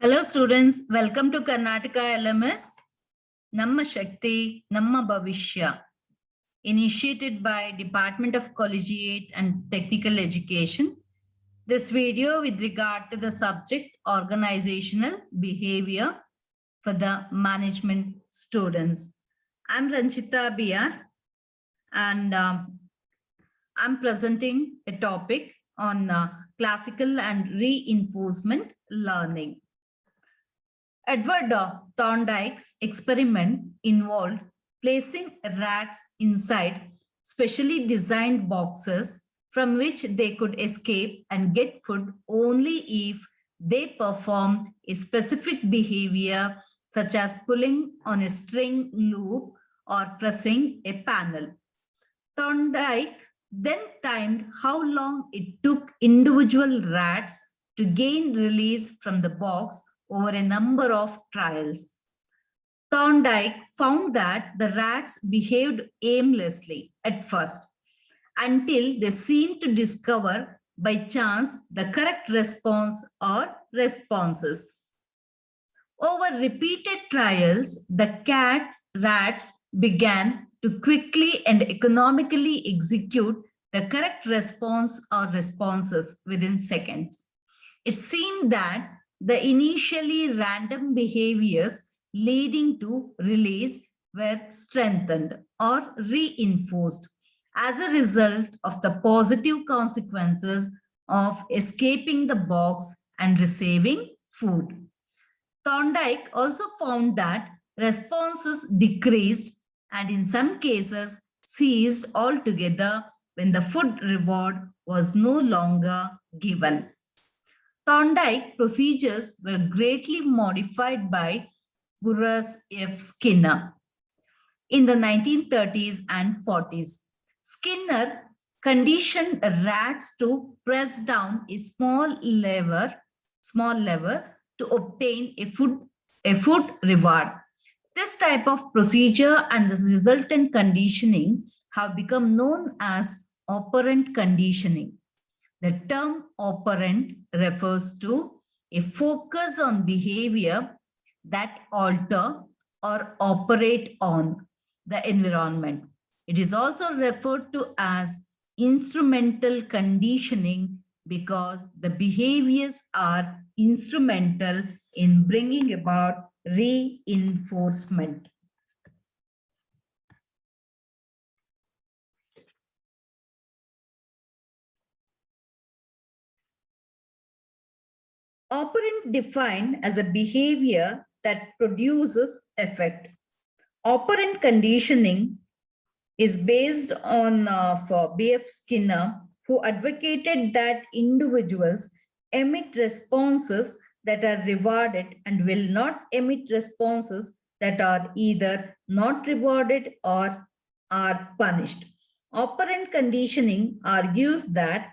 Hello students, welcome to Karnataka LMS, Namma Shakti, Namma Bhavishya, initiated by Department of Collegiate and Technical Education. This video with regard to the subject organizational behavior for the management students. I'm Ranchita BR and I'm presenting a topic on classical and reinforcement learning. Edward Thorndike's experiment involved placing rats inside specially designed boxes from which they could escape and get food only if they perform a specific behavior such as pulling on a string loop or pressing a panel. Thorndike then timed how long it took individual rats to gain release from the box over a number of trials. Thorndike found that the rats behaved aimlessly at first until they seemed to discover by chance the correct response or responses. Over repeated trials, the rats began to quickly and economically execute the correct response or responses within seconds. It seemed that the initially random behaviors leading to release were strengthened or reinforced as a result of the positive consequences of escaping the box and receiving food. Thorndike also found that responses decreased and in some cases ceased altogether when the food reward was no longer given. Thorndike procedures were greatly modified by Burroughs F. Skinner in the 1930s and 40s. Skinner conditioned rats to press down a small lever to obtain a food reward. This type of procedure and the resultant conditioning have become known as operant conditioning. The term operant refers to a focus on behavior that alter or operate on the environment. It is also referred to as instrumental conditioning because the behaviors are instrumental in bringing about reinforcement. Operant defined as a behavior that produces effect. Operant conditioning is based on for B.F. Skinner, who advocated that individuals emit responses that are rewarded and will not emit responses that are either not rewarded or are punished. Operant conditioning argues that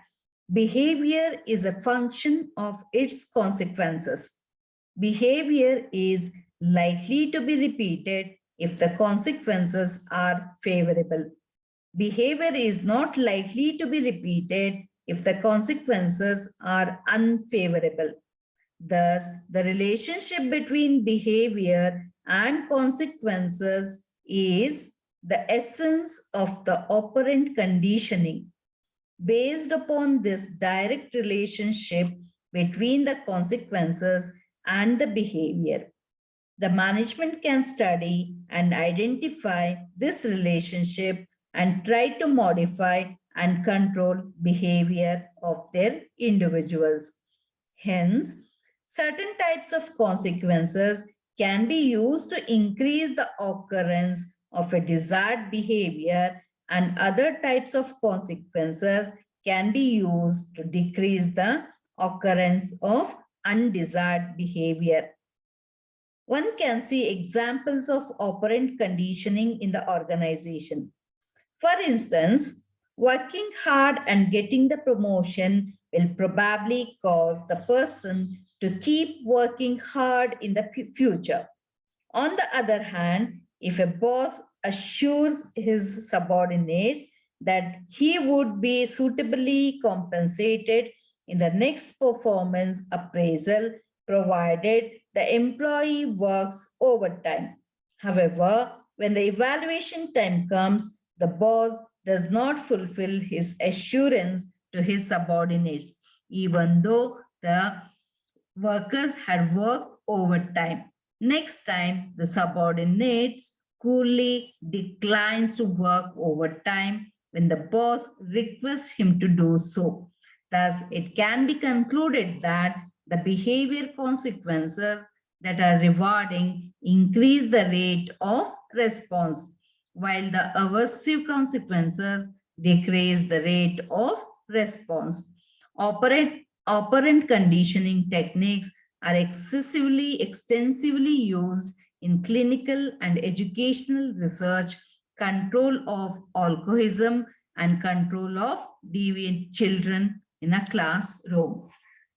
behavior is a function of its consequences. Behavior is likely to be repeated if the consequences are favorable. Behavior is not likely to be repeated if the consequences are unfavorable. Thus, the relationship between behavior and consequences is the essence of the operant conditioning. Based upon this direct relationship between the consequences and the behavior, the management can study and identify this relationship and try to modify and control behavior of their individuals. Hence, certain types of consequences can be used to increase the occurrence of a desired behavior, and other types of consequences can be used to decrease the occurrence of undesired behavior. One can see examples of operant conditioning in the organization. For instance, working hard and getting the promotion will probably cause the person to keep working hard in the future. On the other hand, if a boss assures his subordinates that he would be suitably compensated in the next performance appraisal, provided the employee works overtime. However, when the evaluation time comes, the boss does not fulfill his assurance to his subordinates, even though the workers had worked overtime. Next time, the subordinates coolly declines to work overtime when the boss requests him to do so. Thus, it can be concluded that the behavior consequences that are rewarding increase the rate of response, while the aversive consequences decrease the rate of response. Operant conditioning techniques are extensively used in clinical and educational research, control of alcoholism, and control of deviant children in a classroom.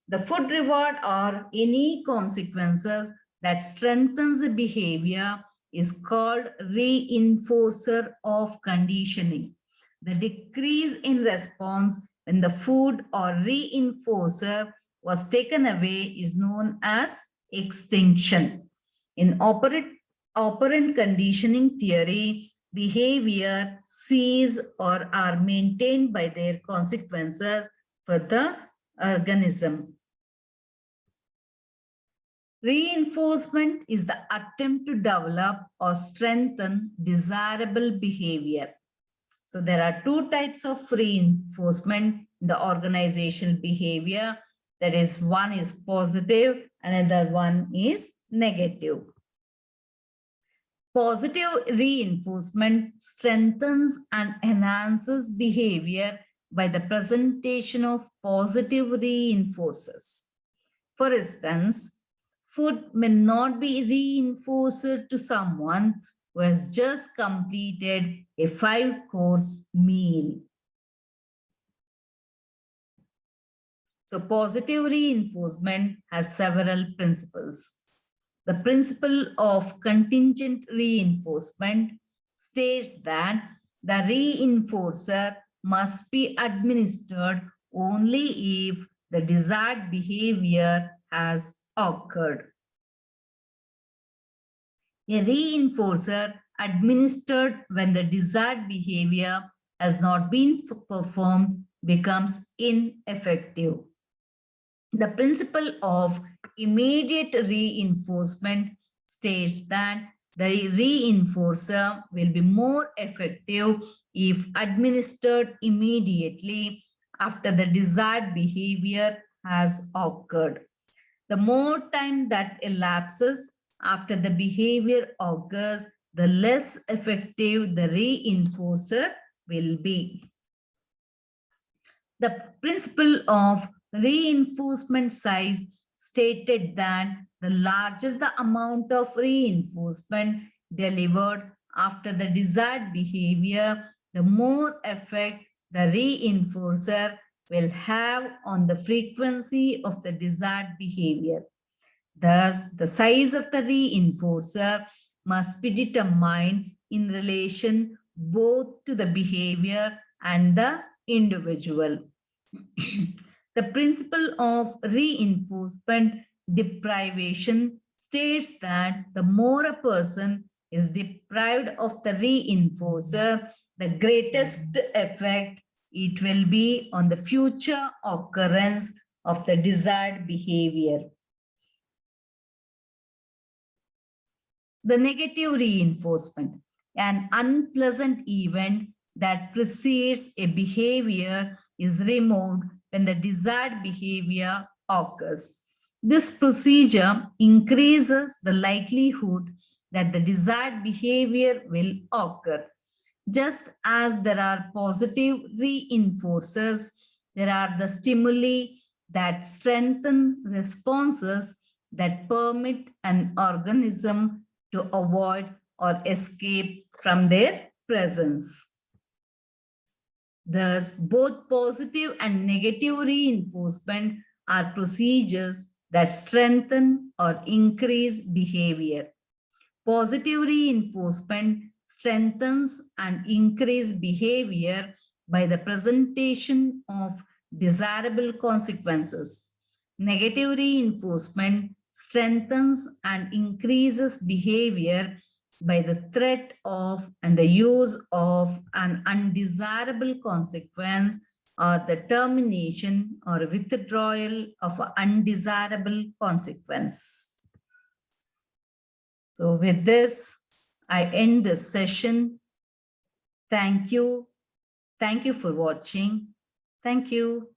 The food reward or any consequences that strengthens the behavior is called reinforcer of conditioning. The decrease in response when the food or reinforcer was taken away is known as extinction. In operant conditioning theory, behavior cease or are maintained by their consequences for the organism. Reinforcement is the attempt to develop or strengthen desirable behavior. So there are two types of reinforcement in the organizational behavior. That is, one is positive, another one is negative. Positive reinforcement strengthens and enhances behavior by the presentation of positive reinforcers. For instance, food may not be reinforced to someone who has just completed a 5-course meal. So positive reinforcement has several principles. The principle of contingent reinforcement states that the reinforcer must be administered only if the desired behavior has occurred. A reinforcer administered when the desired behavior has not been performed becomes ineffective. The principle of immediate reinforcement states that the reinforcer will be more effective if administered immediately after the desired behavior has occurred. The more time that elapses after the behavior occurs, the less effective the reinforcer will be. The principle of reinforcement size stated that the larger the amount of reinforcement delivered after the desired behavior, the more effect the reinforcer will have on the frequency of the desired behavior. Thus, the size of the reinforcer must be determined in relation both to the behavior and the individual. The principle of reinforcement deprivation states that the more a person is deprived of the reinforcer, the greatest effect it will be on the future occurrence of the desired behavior. The negative reinforcement, an unpleasant event that precedes a behavior, is removed when the desired behavior occurs. This procedure increases the likelihood that the desired behavior will occur. Just as there are positive reinforcers, there are the stimuli that strengthen responses that permit an organism to avoid or escape from their presence. Thus, both positive and negative reinforcement are procedures that strengthen or increase behavior. Positive reinforcement strengthens and increases behavior by the presentation of desirable consequences. Negative reinforcement strengthens and increases behavior by the threat of and the use of an undesirable consequence or the termination or withdrawal of an undesirable consequence. So with this, I end this session. Thank you. Thank you for watching. Thank you.